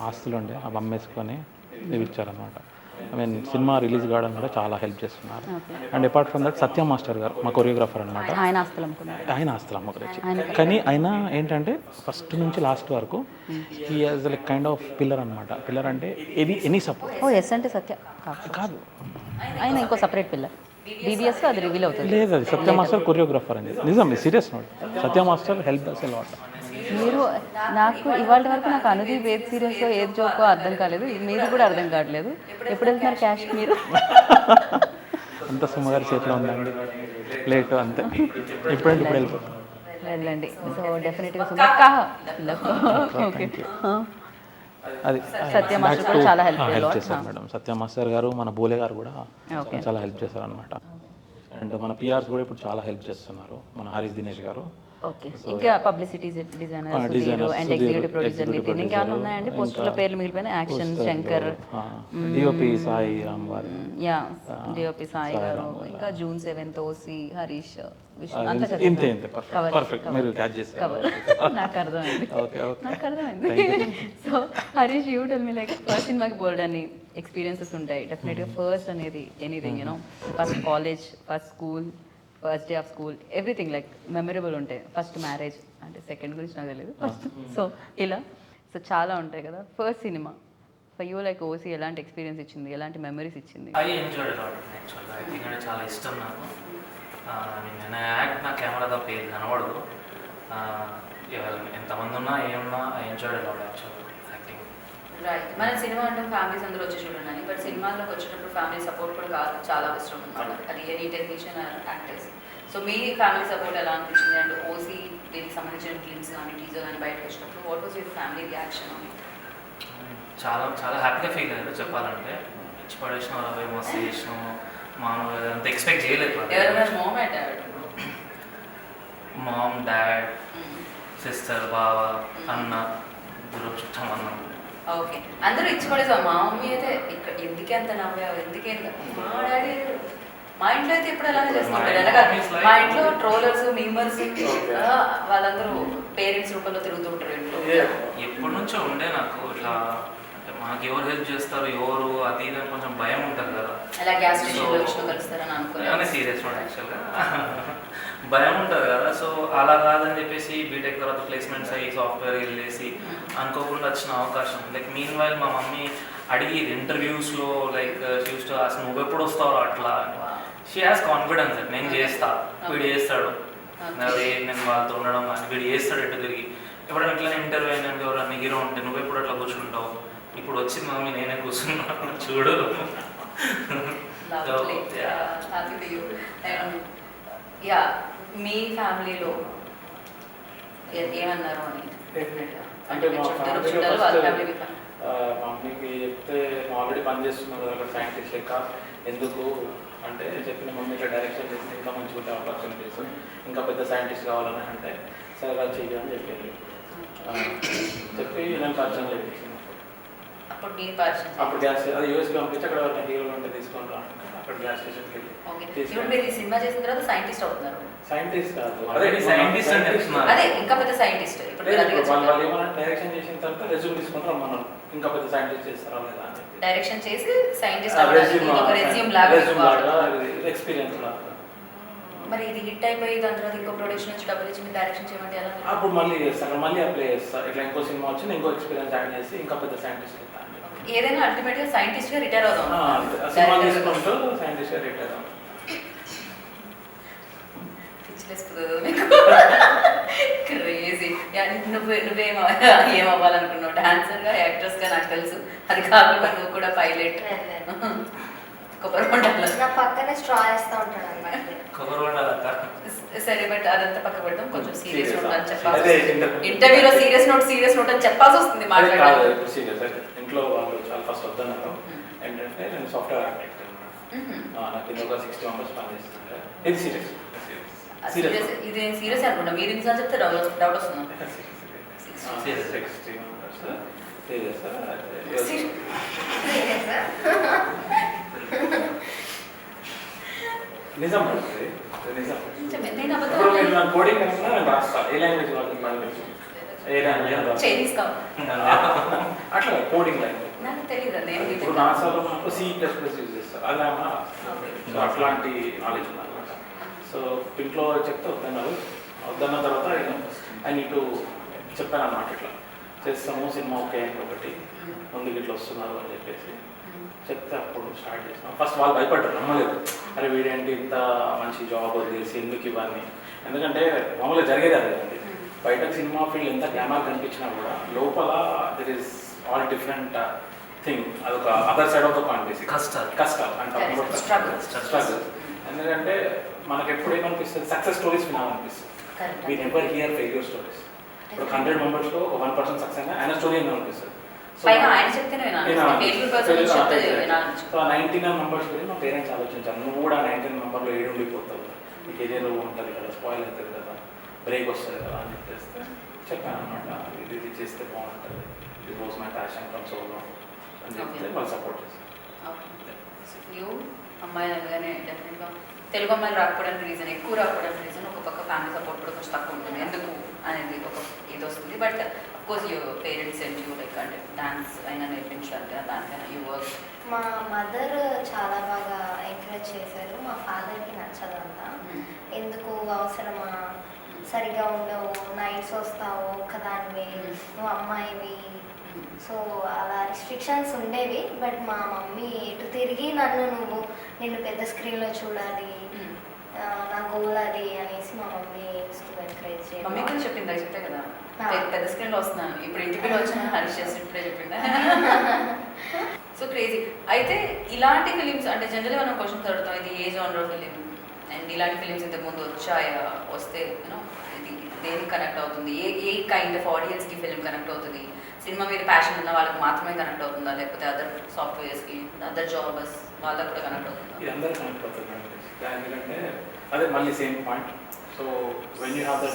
ఆస్తులు ఉండే అవి అమ్మేసుకొని ఇవి ఇచ్చారనమాట. ఐ మీన్ సినిమా రిలీజ్ కావడం కూడా చాలా హెల్ప్ చేస్తున్నారు. And apart from that Satya master గారు మా కొరియోగ్రాఫర్ అనమాట. ఆయన ఆస్తులు అమ్ముకున్నారు. ఆయన ఆస్తులు అమ్మకరించి, కానీ ఆయన ఏంటంటే ఫస్ట్ నుంచి లాస్ట్ వరకు he has like kind of pillar అనమాట. పిల్లర్ అంటే ఎనీ సపోర్ట్. ఓ ఎస్ అంటే సత్య కాదు, ఆయన ఇంకో సపరేట్ పిల్లర్. బీబీఎస్ అది రివీల్ అవుతుంది. లేదు, అది సత్య మాస్టర్ కొరియోగ్రాఫర్ అని నిజం serious note. Satya master help us a lot. మీరు నాకు ఇవాళ వరకు నాకు అనుదీప్ ఏది సీరియస్గా ఏది జోకో అర్థం కాలేదు, మీది కూడా అర్థం కావట్లేదు. ఎప్పుడు వెళ్తున్నారు క్యాష్ మీరు? అంత సుమ్మగారి చేతిలో ఉందండి, లేట్ అంతే. ఇప్పుడంటే ఇప్పుడు వెళ్ళిపోతాం. వెళ్ళండి. సో డెఫినెట్గా సుమక్క ఓకే. అది సత్య మాస్టర్ కూడా చాలా హెల్ప్ చేశారు మేడం. సత్య మాస్టర్ గారు, మన బోలే గారు కూడా చాలా హెల్ప్ చేశారు అనమాట. అండ్ మన పిఆర్స్ కూడా ఇప్పుడు చాలా హెల్ప్ చేస్తున్నారు, మన హరీష్ దినేష్ గారు. ఓకే. ఇంకా publicity designer and executive producer Nithin, ఇంకేమైనా ఉన్నాయండి? పోస్టర్ల పేర్లు మిగిలిపోయిన యాక్షన్ శంకర్, డిఓపి సాయి రామ్ గారు, యా డిఓపి సాయి గారు, ఇంకా June 7th OC Harish Vishnu, అంతా ఇంతే పర్ఫెక్ట్. మీరు క్యాచ్ చేస్తారు. నాకు అర్థమైంది. ఓకే ఓకే నాకు అర్థమైంది. So Harish you tell me like first సినిమాకి బోల్డ్ అని ఎక్స్పీరియన్సెస్ ఉంటాయి డెఫినెట్గా. ఫస్ట్ అనేది anything you know, first college, first school, first day of school, everything like memorable ఉంటాయి. ఫస్ట్ మ్యారేజ్ అంటే సెకండ్ గురించి నాకు తెలియదు, ఫస్ట్. సో ఇలా సో చాలా ఉంటాయి కదా. First cinema for you like OC ఎలాంటి ఎక్స్పీరియన్స్ ఇచ్చింది, ఎలాంటి మెమరీస్ ఇచ్చింది? ఐ ఎంజాయ్డ్ అలాట్ యాక్చువల్గా. యాక్టింగ్ అంటే చాలా ఇష్టం నాకు. నేను యాక్ట్ నా కెమెరా తప్ప ఏది కనబడదు. ఎంతమంది ఉన్నా ఏమన్నా ఐ ఎంజాయ్డ్ అలాట్ యాక్చువల్గా యాక్టింగ్. రైట్. మన సినిమా అంటే ఫ్యామిలీస్ అందరూ వచ్చి చూడండి, బట్ సినిమాలోకి వచ్చేటప్పుడు ఫ్యామిలీ సపోర్ట్ కూడా కాదు, చాలా అవసరం అనమాట. అది ఎనీ టెక్నీషియన్ యాక్టర్స్. సో మీ ఫ్యామిలీ సపోర్ట్ ఎలా అనిపించింది? అండ్ ఓసీ దీనికి సంబంధించిన క్లిప్స్ కానీ టీజర్ కానీ బయటకు వచ్చినప్పుడు what was your family reaction? చాలా చాలా హ్యాపీగా ఫీల్ అయ్యారు చెప్పాలంటే. ఇచ్చి పడేసిన అవి మస్తు చేసినాము, మామూలుగా అంత ఎక్స్పెక్ట్ చేయలేదు. మామ్, డాడ్, సిస్టర్, బావ, అన్న, దూరం చుట్టం అన్న. ఓకే. అందరూ ఇచ్చి పడేసాం. మా మమ్మీ అయితే ఇక్కడ ఎందుకే అంత నవ్వావు, ఎందుకే మా డాడీ మా ఇంట్లో అయితే ఇప్పుడు అలానే చేస్తుంటారు. మా ఇంట్లో ట్రోలర్స్, మీమర్స్ వాళ్ళందరూ పేరెంట్స్ రూపంలో తిరుగుతూ ఉంటారు ఇంట్లో. ఎప్పటి నుంచో ఉండే నాకు ఇట్లా, మాకు ఎవరు హెల్ప్ చేస్తారు, ఎవరు అది ఇది అని కొంచెం భయం ఉంటుంది కదా. అలా గ్యాస్ స్టేషన్లో విష్ణు కలుస్తారని అనుకున్నాను. సీరియస్ యాక్చువల్గా భయం ఉంటుంది కదా. సో అలా కాదని చెప్పేసి బీటెక్ తర్వాత ప్లేస్మెంట్స్ అయ్యి సాఫ్ట్వేర్ వెళ్ళేసి అనుకోకుండా వచ్చిన అవకాశం. లైక్ మీన్ వైల్ మా మమ్మీ అడిగి ఇంటర్వ్యూస్లో లైక్ చూస్తూ అసలు నువ్వు ఎప్పుడు వస్తావు అట్లా. షీ హ్యాస్ కాన్ఫిడెన్స్, నేను చేస్తా, వీడు చేస్తాడు, అదే నేను వాళ్ళతో ఉండడం కానీ వీడు చేస్తాడు ఎటు తిరిగి ఎప్పుడైనా ఇట్లా ఇంటర్వ్యూ అయినా ఎవరైనా హీరో ఉంటే నువ్వు ఎప్పుడు అట్లా కూర్చుంటావు ఇప్పుడు వచ్చింది మమ్మీ నేనే కూర్చున్నాను చూడు. యా మీ ఫ్యామిలీలో ఏమన్నారు అని అంటే మా చుట్టాలు వాళ్ళ ఫ్యామిలీ మమ్మీకి చెప్తే ఆల్రెడీ పని చేస్తున్నారు కదా అక్కడ సైంటిస్ట్ లెక్క ఎందుకు అంటే చెప్పిన మమ్మీ ఇట్లా డైరెక్షన్ చేసి ఇంకా మంచిగా ఉంటే ఆపర్చునిటీస్ ఇంకా పెద్ద సైంటిస్ట్ కావాలని అంటే సరే అలా చెయ్యని చెప్పింది. చెప్పి నేను పరిచయం చేయించింది. అప్పుడు మీరు పరిచయం అప్పుడు గ్యాస్ అది యూఎస్కి పంపించి అక్కడ హీరోలు ఉంటే తీసుకొని రా అక్కడ గ్యాస్ స్టేషన్కి వెళ్ళి ఇప్పుడు మీరు ఈ సినిమా చేసిన తర్వాత సైంటిస్ట్ అవుతున్నారు. సైంటిస్ట్ కాదు Already scientist అని చెప్తున్నారు. అదే ఇంకా పెద్ద సైంటిస్ట్ ఇప్పుడు మీరు అదే వాళ్ళు చెప్పారు. ఏమన్నా డైరెక్షన్ చేసిన తర్వాత రెజ్యూమ్ తీసుకుంటారు మనం ఇంకా పెద్ద సైంటిస్ట్ చేస్తారా లేదా అని చెప్పి డైరెక్షన్ చేసి సైంటిస్ట్ అవ్వడానికి ఒక రెజ్యూమ్ లాగా ఎక్స్పీరియన్స్ లాగా. మరి ఇది హిట్ అయిపోయి దాని తర్వాత ఇంకో ప్రొడక్షన్ నుంచి డబ్బులు ఇచ్చి మీరు డైరెక్షన్ చేయమంటే ఎలా? అప్పుడు మళ్ళీ చేస్తాను మళ్ళీ అప్లై చేస్తా ఇట్లా ఇంకో సినిమా వచ్చి ఇంకో ఎక్స్పీరియన్స్ యాడ్ చేసి ఇంకా పెద్ద సైంటిస్ట్ అవుతాను. ఏదైనా అల్టిమేట్ గా సైంటిస్ట్ గా రిటైర్ అవుదాం. సినిమా తీసుకుంటూ సైంటిస్ట్ గా రిటైర్ అవుతాం. క్రేజీ. నువ్వేం ఏమవ్వాలనుకున్నావు? డాన్సర్ గా, యాక్ట్రెస్ గా నాకు తెలుసు. అది కాకుండా నువ్వు కూడా పైలట్. కొబ్బరి బొండాలు నా పక్కనే స్ట్రా వేస్తూ ఉంటాడు అన్నమాట. కొబ్బరి బొండాలక్క. సరే బట్ అదంతా పక్క పెడతాం. కొంచెం సీరియస్ నోట్ అని అదే చెప్పాలి. ఇంటర్వ్యూలో సీరియస్ నోట్ అని చెప్పాల్సి వస్తుంది మాట్లాడాలి. సీరియస్ అయితే ఇంట్లో వాళ్ళు చాలా ఫస్ట్ వద్దన్నారు. ఏంటంటే నేను సాఫ్ట్వేర్ ఆర్కిటెక్ట్ నాకు ఇది ఒక 60 మెంబర్స్ పనిచేస్తుంటే ఇది సీరియస్ ఇది నేను సీరియస్ అనుకుంటా. మీరు ఇన్సార్జ్ చెప్తే డౌట్ వస్తుంది. నిజం నేను ఇప్పుడు మీరు నా కోడింగ్ కనుక నేను రాస్తాను ఏ లాంగ్వేజ్ వాళ్ళకి ఏ లాంగ్వేజ్ చైనీస్ కావు అట్లా కోడింగ్ లాంగ్వేజ్ నాకు తెలియదు. నేను ఇప్పుడు నాసాలో మనకు C++ యూజ్ చేస్తారు అలా సో అట్లాంటి నాలెడ్జ్ ఉందన్నమాట. సో ఇంట్లో చెప్తే వద్దన్న తర్వాత ఐ నీడ్ టు చెప్పాను అన్నమాట ఇట్లా చేస్తాము సినిమా ఓకే అని ఒకటి ముందుకు ఇట్లా వస్తున్నారు అని చెప్పేసి చెప్తే అప్పుడు స్టార్ట్ చేస్తాం. ఫస్ట్ వాళ్ళు భయపడ్డారు నమ్మలేదు. అరే వీడేంటి ఇంత మంచి జాబ్ వదిలేసి ఎందుకు ఇవన్నీ ఎందుకంటే మామూలుగా జరిగేది అదేంటి బయటకు సినిమా ఫీల్డ్ ఎంత గ్లామర్ కనిపించినా కూడా లోపల there is all different thing అదొక other side of the coin basic కష్టాలు అంటే స్ట్రగుల్. ఎందుకంటే మనకు ఎప్పుడు ఏమనిపిస్తుంది సక్సెస్ స్టోరీస్ వినాలనిపిస్తుంది. We never hear failure stories. ఇప్పుడు 100 మెంబర్స్లో 1% సక్సెస్ అయినా ఆయన స్టోరీ వినాలనిపిస్తుంది. సో 99 మెంబర్స్ గురించి మా పేరెంట్స్ ఆలోచించారు నువ్వు కూడా 19 మెంబర్లో ఏడు ఉండిపోతావు నీకు ఏదేదో ఉంటుంది కదా స్పాయిల్ అవుతుంది కదా బ్రేక్ వస్తుంది కదా అని చెప్పేస్తే చెప్పాను అనమాట ఇది చేస్తే బాగుంటుంది ఇది was my passion from so long అని చెప్తే వాళ్ళు సపోర్ట్ చేస్తారు. అమ్మాయి అనగానే డెఫినెట్గా తెలుగు అమ్మాయిలు రాకపోవడానికి రీజన్ ఎక్కువ రాకపోవడానికి రీజన్ ఒక పక్క ఫ్యామిలీ సపోర్ట్ కూడా కొంచెం తక్కువ ఉంటుంది ఎందుకు అనేది ఒక ఇది వస్తుంది. But of course your parents and you like అంటే డాన్స్ అయినా నేర్పించాలంటే దానికైనా యూ వర్క్. మా మదర్ చాలా బాగా ఎంకరేజ్ చేశారు. మా ఫాదర్కి నచ్చదంతా ఎందుకు అవసరమా సరిగా ఉండవు నైట్స్ వస్తావు ఒక్కదానివి నువ్వు అమ్మాయివి సో అలా రిస్ట్రిక్షన్స్ ఉండేవి. బట్ మా మమ్మీ ఎటు తిరిగి నిన్ను పెద్ద స్క్రీన్లో చూడాలి నా గోల్ అది అనేసి మా మమ్మీ ఎంకరేజ్ మమ్మీ కూడా చెప్పిందా చెప్తే కదా పెద్ద స్క్రీన్లో వస్తున్నాను ఇప్పుడు ఇంటికి వచ్చిన హరీష్ చేసి ఇప్పుడే చెప్పిందా. So crazy. అయితే ఇలాంటి ఫిలిమ్స్ అంటే జనరల్గా మనం క్వశ్చన్స్ అడుగుతాం ఇది ఏ జానర్ ఫిలిం అండ్ ఇలాంటి ఫిలిమ్స్ ఇంతకు ముందు వచ్చాయా వస్తే యూనో ఇది దేనికి కనెక్ట్ అవుతుంది ఏ కైండ్ ఆఫ్ ఆడియన్స్కి ఫిలిం కనెక్ట్ అవుతుంది సినిమా మీద ప్యాషన్ ఉన్న వాళ్ళకి మాత్రమే కనెక్ట్ అవుతుందా లేకపోతే అదర్ సాఫ్ట్వేర్స్కి అదర్ జాబర్స్ వాళ్ళకి కూడా కనెక్ట్ అవుతుందా? ఇది అందరూ కనెక్ట్ అవుతుంది ఎందుకంటే అదే మళ్ళీ same point. So when you have that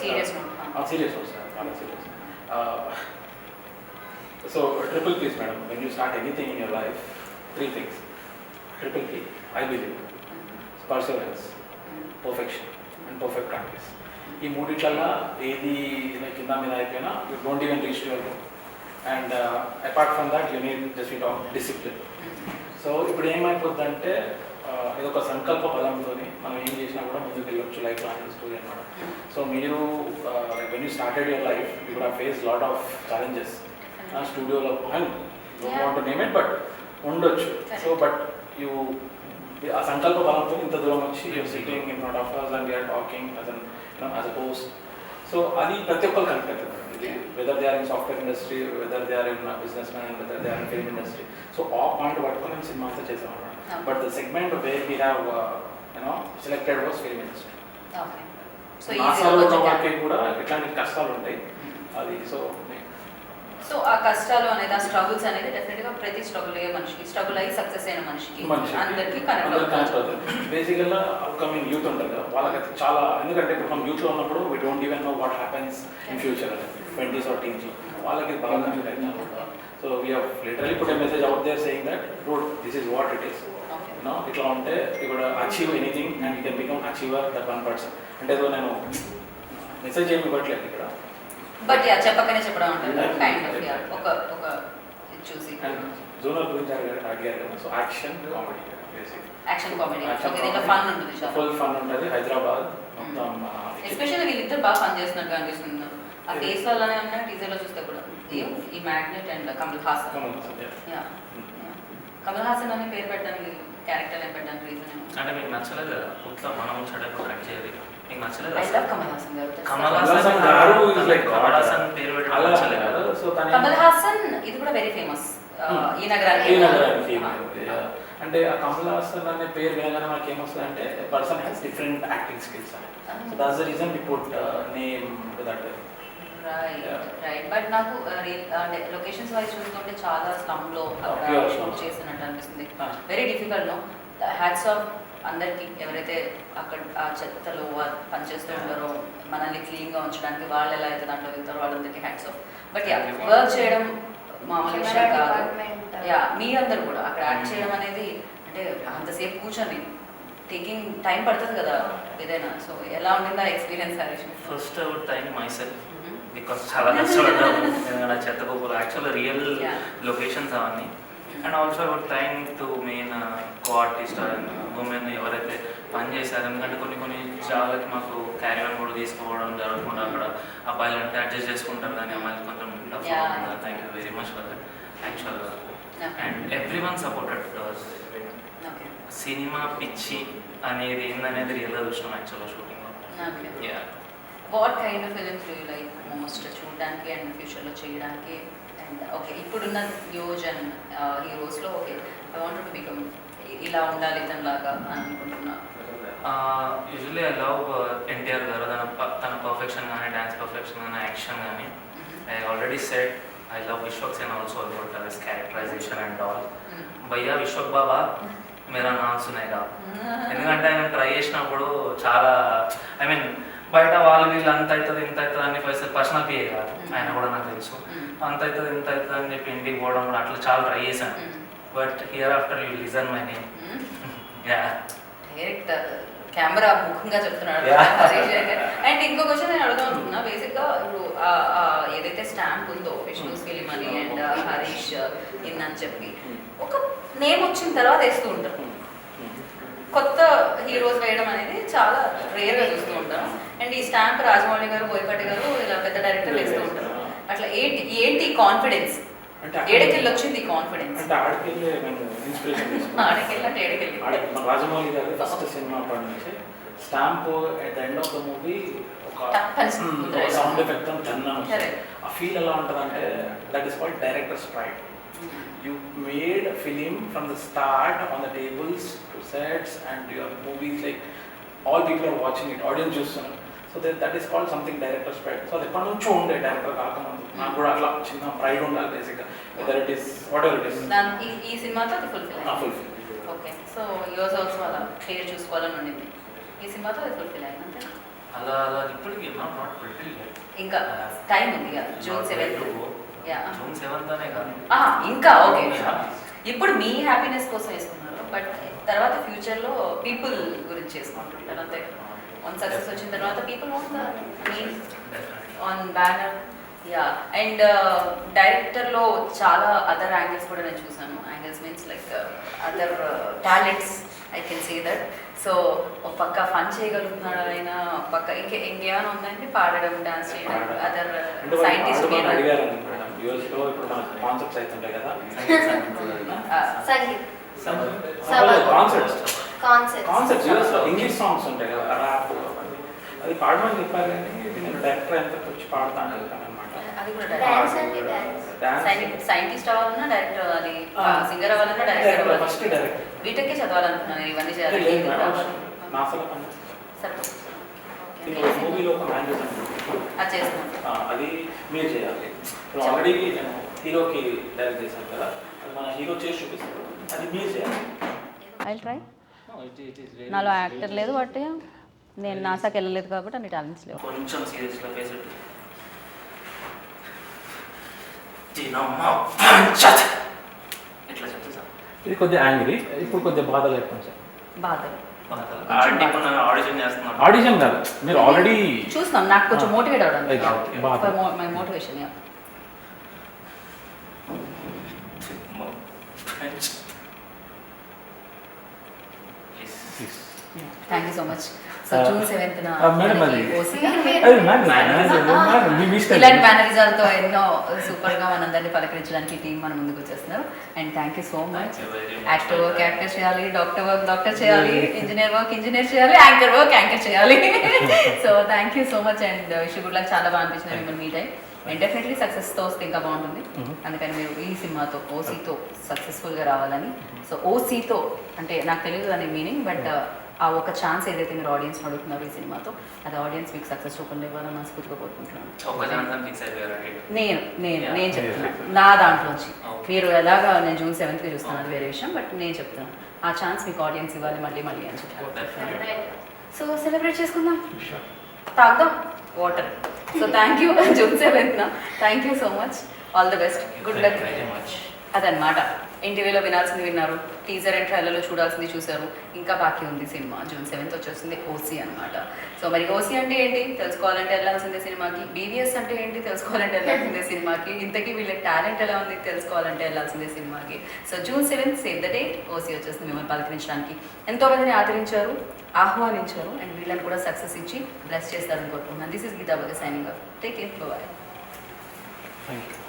serious వస్తుంది చాలా serious. So triple Ps madam when you start anything in your life 3 things triple P I believe perseverance perfection and perfect practice. ఈ మూడిట్లల్లో ఏది కింద మీద అయిపోయినా you don't even reach your goal and apart from that you need just it of discipline. So ఇప్పుడు ఏమైపోతుందంటే ఇది ఒక సంకల్ప బలంతో మనం ఏం చేసినా కూడా ముందుకు వెళ్ళొచ్చు లైఫ్ లాంటి స్టోరీ అనమాట. సో మీరు when you started your life you would have face lot of challenges స్టూడియోలో and don't want to name it but ఉండొచ్చు. సో బట్ యూ ఆ సంకల్ప బలంతో ఇంత దూరం వచ్చి sitting in front of us and we are talking as an as a host. So అది ప్రతి ఒక్కరు కనెక్ట్ అవుతుంది. Whether they are in software industry, whether they are in business man, whether they are in film industry. So ఆ point పట్టుకొని మేము సినిమా అంతా చేసాం అన్నమాట. But the segment where we have selected was film industry. Okay. So నాసాలో ఉన్న వాళ్ళకి కూడా ఇట్లాంటి కష్టాలు ఉంటాయి. అది సో ఆ కష్టాలు అనేది, ఆ స్ట్రగుల్స్ అనేది డెఫినెట్గా ప్రతి స్ట్రగుల్ అయ్యే మనిషికి, స్ట్రగుల్ అయ్యి సక్సెస్ అయిన మనిషికి అందరికీ కనెక్ట్ అవుతుంది. బేసికల్గా అప్కమింగ్ యూత్ ఉంటుంది కదా, వాళ్ళకి చాలా, ఎందుకంటే ఇప్పుడు మనం యూత్లో ఉన్నప్పుడు we don't even know what happens in future 20s or teens. వాళ్ళకి బాగా కన్ఫ్యూజ్ అవుతుంది. So we have literally put a message out there saying that road this is what it is. ఇట్లా ఉంటే ఇప్పుడు achieve anything and you can become achiever that 1%. అంటే ఏదో నేను message ఏమి ఇవ్వట్లేదు ఇక్కడ, బట్ యా చెప్పకనే చెప్పడం ఉంటుంది కైండ్ ఆఫ్. యా ఒక చూసి జోనల్ గురించి అడిగారు కదా. So action comedy, basic action comedy. Okay, దీంట్లో ఫన్ ఉంటుంది, చాలా ఫుల్ ఫన్ ఉంటుంది. హైదరాబాద్ మొత్తం ఎస్పెషల్లీ వీళ్ళిద్దరు బాగా ఫన్ చేస్తున్నట్టు అనిపిస్తుంది. ఆ ఫేస్ వల్లనే ఉన్నా టీజర్లో చూస్తే కూడా ఈ మ్యాగ్నెట్ అండ్ కమల్ హాసన్. కమల్ హాసన్ అనే పేరు పెట్టడానికి, క్యారెక్టర్ అని పెట్టడానికి రీజన్ అంటే మీకు నచ్చలేదు కదా ఉత్తా మనం చడకు కట్ చేయాలి, మీకు నచ్చలేదు? ఐ లవ్ కమల్ హాసన్ గారు. కమల్ హాసన్ పేరు పెట్టడం నచ్చలేదు. సో కమల్ హాసన్ ఇది కూడా వెరీ ఫేమస్ ఈ నగరానికి. అంటే ఆ కమల్ హాసన్ అనే పేరు వినగానే మనకి ఏమొస్తుంది అంటే person has different acting skills అని. So that's the reason we put name to that way. Right. But నాకు అంటే లొకేషన్స్ వైజ్ చూస్తుంటే చాలా స్లమ్లో షూట్ చేసినట్టు అనిపిస్తుంది. Very difficult. No hats off అందరికీ, ఎవరైతే అక్కడ ఆ చెత్తలో పనిచేస్తూ ఉంటారో మనల్ని క్లీన్గా ఉంచడానికి వాళ్ళు ఎలా అయితే దాంట్లో వెళ్తారో వాళ్ళందరికీ hats off. But yeah, work చేయడం మామూలు విషయం కాదు. యా, మీ అందరు కూడా అక్కడ యాక్ట్ చేయడం అనేది అంటే అంతసేపు కూర్చొని టేకింగ్ టైం పడుతుంది కదా ఏదైనా. సో ఎలా ఉండిందా experience Harish? First I would thank my self చాలా కష్టపడ్డాము. ఎందుకంటే చెత్త గొప్పలు యాక్చువల్ రియల్ లొకేషన్స్ అవన్నీ. And also I would thank to main co artist and women ఎవరైతే పని చేశారు. ఎందుకంటే కొన్ని చాలాకి మాకు క్యారీ ఆన్ కూడా తీసుకోవడం జరుగుతుంది. అక్కడ అబ్బాయిలు అంటే అడ్జస్ట్ చేసుకుంటారు కానీ అమ్మాయిలు కొంచెం tough. Thank you very much for that యాక్చువల్గా. అండ్ ఎవ్రీ వన్ సపోర్టెడ్ సినిమా పిచ్చి అనేది ఏందనేది రియల్గా చూసినాం యాక్చువల్గా షూటింగ్లో. What kind of films do you like most చూడడానికి అండ్ ఫ్యూచర్లో చేయడానికి? అండ్ ఓకే, ఇప్పుడున్న న్యూజ్ అండ్ హీరోస్లో okay I want to become ఇలా ఉండాలి ఇతనిలాగా అని అనుకుంటున్నా. యూజువల్లీ ఐ లవ్ ఎన్టీఆర్ గారు, తన పర్ఫెక్షన్ కానీ, డ్యాన్స్ పర్ఫెక్షన్ కానీ, యాక్షన్ కానీ. I already said I love Vishwak Sen also about his characterisation and all. భయ్యా విశ్వక్ బాబా మేరా నామ్ సునేగా. ఎందుకంటే ఆయన ట్రై చేసినప్పుడు చాలా ఐ మీన్ బయట వాళ్ళు వీళ్ళు అంత అవుతుంది ఇంత అవుతుంది అని పర్సనల్ పిఏ కాదు, ఆయన కూడా నాకు తెలుసు. అంత అవుతుంది ఇంత అవుతుంది అని చెప్పి ఇంటికి పోవడం కూడా అట్లా చాలా ట్రై చేశాను. But here after you listen my name. Direct camera ముఖంగా చెప్తున్నాడు. అండ్ ఇంకో క్వశ్చన్ నేను అడుగుదాం అనుకున్నా. బేసిక్గా ఇప్పుడు ఏదైతే స్టాంప్ ఉందో విష్ణుస్ ఫిలిం అని అండ్ హరీష్ ఇన్ అని చెప్పి ఒక నేమ్ వచ్చిన తర్వాత వేస్తూ ఉంటారు. కొత్త హీరోస్ వేయడం అనేది చాలా రేర్గా చూస్తూ ఉంటాం. అండ్ ఈ స్టాంప్ రాజమౌళి గారు, బోయపాటి గారు ఇలా పెద్ద డైరెక్టర్లు వేస్తూ ఉంటారు. అట్లా ఏంటి కాన్ఫిడెన్స్? ఏడకెళ్ళి వచ్చింది కాన్ఫిడెన్స్? అంటే ఆడకెళ్ళి మేము ఇన్స్పిరేషన్ తీసుకున్నాం. ఆడకెళ్ళి అంటే ఏడకెళ్ళి రాజమౌళి గారి ఫస్ట్ సినిమా అప్పటి నుంచి stamp at the end of the movie ఒక సౌండ్ ఎఫెక్ట్ ఆ ఫీల్ ఎలా ఉంటుంది అంటే that is called directors pride. You made a film from the start on the tables to sets and your movies like all people are watching it, audience చూస్తున్నారు. So that is called something director's pride. So అది ఎప్పటి నుంచో ఉండే director కాకముందు నాకు కూడా అట్లా చిన్న ప్రైడ్ ఉండాలి బేసిక్గా. Whether it is what ever it is. ఈ సినిమాతో అది ఫుల్ఫిల్. ఓకే, సో యోస్ ఆల్సో అలా పేరు చూసుకోవాలని ఉండింది. ఈ సినిమాతో అది ఫుల్ఫిల్ అయింది అంతే. అలా ఇప్పటికీ నాట్ ఫుల్ఫిల్. ఇంకా టైం ఉంది కదా, June 7th. June 7th అనే కాదు ఇంకా ఓకే. ఇప్పుడు మీ హ్యాపీనెస్ కోసం వేసుకున్నారు, బట్ తర్వాత ఫ్యూచర్లో పీపుల్ గురించి చేసుకుంటుంటారు అంతే. వన్ సక్సెస్ వచ్చిన తర్వాత people want mean on banner. Ya, and డైరెక్టర్లో చాలా అదర్ యాంగిల్స్ కూడా నేను చూసాను. Angles means like other talents I can say that. So ఒక పక్క ఫన్ చేయగలుగుతున్నాడు ఆయన, పక్క ఇంకేమైనా ఉందంటే పాడడం, డాన్స్ చేయడం, అదర్ సైంటిస్ట్ యూఎస్లో ఇప్పుడు మనకు కాన్సెప్ట్స్ అవుతుంటాయి కదా, sangeet concepts concept English songs ఉంటాయి కదా ర్యాప్ అది పాడమని చెప్పారు కానీ నేను డైరెక్టర్ ఎంత వచ్చి పాడతాను అనమాట. అది కూడా Dance అంటే dance. సైంటిస్ట్ అవ్వాలన్నా డైరెక్టర్ అవ్వాలి, సింగర్ అవ్వాలన్నా డైరెక్టర్ అవ్వాలి. ఫస్ట్ డైరెక్టర్ బీటెక్కే చదవాలనుకున్నాను ఇవన్నీ చేయాలి. నాసల పని సరే మూవీలో ఒక లాంగ్వేజ్ అది చేస్తున్నాను. అది మీరు చేయాలి. ఇప్పుడు ఆల్రెడీ నేను హీరోకి డైరెక్ట్ చేశాను కదా, అది మన హీరో చేసి చూపిస్తాడు, అది మీరు చేయాలి. I try. నాలో యాక్టర్ లేదు బట్ నేను నాసాకి వెళ్ళలేదు కాబట్టి అన్ని టాలెంట్స్ లేవు. కొంచెం సీరియస్గా ఫేస్ ఎట్లా చెప్తా సార్? ఇది కొద్దిగా యాంగ్రీ, ఇప్పుడు కొద్దిగా బాధ లేకుండా సార్. బాధ ఆడిషన్ చేస్తున్నాను. ఆడిషన్ కాదు, మీరు ఆల్రెడీ చూస్తున్నాం, నాకు కొంచెం మోటివేట్ Exactly. అవ్వడానికి my motivation. Thank you so much. So June 7th ఇలాంటి మేనరిజాలతో ఎన్నో సూపర్ గా మనందరినీ పలకరించడానికి టీం మన ముందుకు వచ్చేస్తున్నారు. And thank you so much. Actor work actor చేయాలి, డాక్టర్ వర్క్ డాక్టర్ చేయాలి, ఇంజనీర్ వర్క్ ఇంజనీర్ చేయాలి, యాంకర్ వర్క్ యాంకర్ చేయాలి. So thank you so much and wish good luck. చాలా బాగా అనిపించింది మిమ్మల్ని మీట్ అయ్యి. అండ్ డెఫినెట్లీ సక్సెస్తో వస్తే ఇంకా బాగుంటుంది. అందుకని మీరు ఈ సినిమాతో ఓసీతో సక్సెస్ఫుల్గా రావాలని. సో ఓసీతో అంటే నాకు తెలియదు దాని మీనింగ్, బట్ ఆ ఒక ఛాన్స్ ఏదైతే మీరు ఆడియన్స్ అడుగుతున్నారు ఈ సినిమాతో, అది ఆడియన్స్ మీకు సక్సెస్ రూపంలో ఇవ్వాలని మనస్ఫూర్తిగా కోరుకుంటున్నాను. నేను చెప్తున్నాను నా దాంట్లోంచి. మీరు ఎలాగా నేను జూన్ 7th చూస్తాను అది వేరే విషయం, బట్ నేను చెప్తున్నాను ఆ ఛాన్స్ మీకు ఆడియన్స్ ఇవ్వాలి మళ్ళీ మళ్ళీ అని చెప్పి. సో సెలబ్రేట్ చేసుకుందాం, తాగుదాం water. So thank you June 7th. Thank you so much, all the best, good luck. అదనమాట ఇంటర్వ్యూలో వినాల్సింది విన్నారు, టీజర్ అండ్ ట్రైలర్లో చూడాల్సింది చూశారు. ఇంకా బాకీ ఉంది సినిమా. జూన్ 7th వచ్చేస్తుంది ఓసీ అనమాట. సో మరి ఓసీ అంటే ఏంటి తెలుసుకోవాలంటే వెళ్ళాల్సిందే సినిమాకి. బీవీఎస్ అంటే ఏంటి తెలుసుకోవాలంటే వెళ్ళాల్సిందే సినిమాకి. ఇంతకీ వీళ్ళ టాలెంట్ ఎలా ఉంది తెలుసుకోవాలంటే వెళ్ళాల్సిందే సినిమాకి. So June 7th save the date, OC వచ్చేస్తుంది మిమ్మల్ని పలకరించడానికి. ఎంతోమందిని ఆదరించారు, ఆహ్వానించారు అండ్ వీళ్ళని కూడా సక్సెస్ ఇచ్చి బ్లెస్ చేస్తారని కోరుకుంటున్నాను. దిస్ ఇస్ గీతా బగ signing off. Take care, bye. Thank you.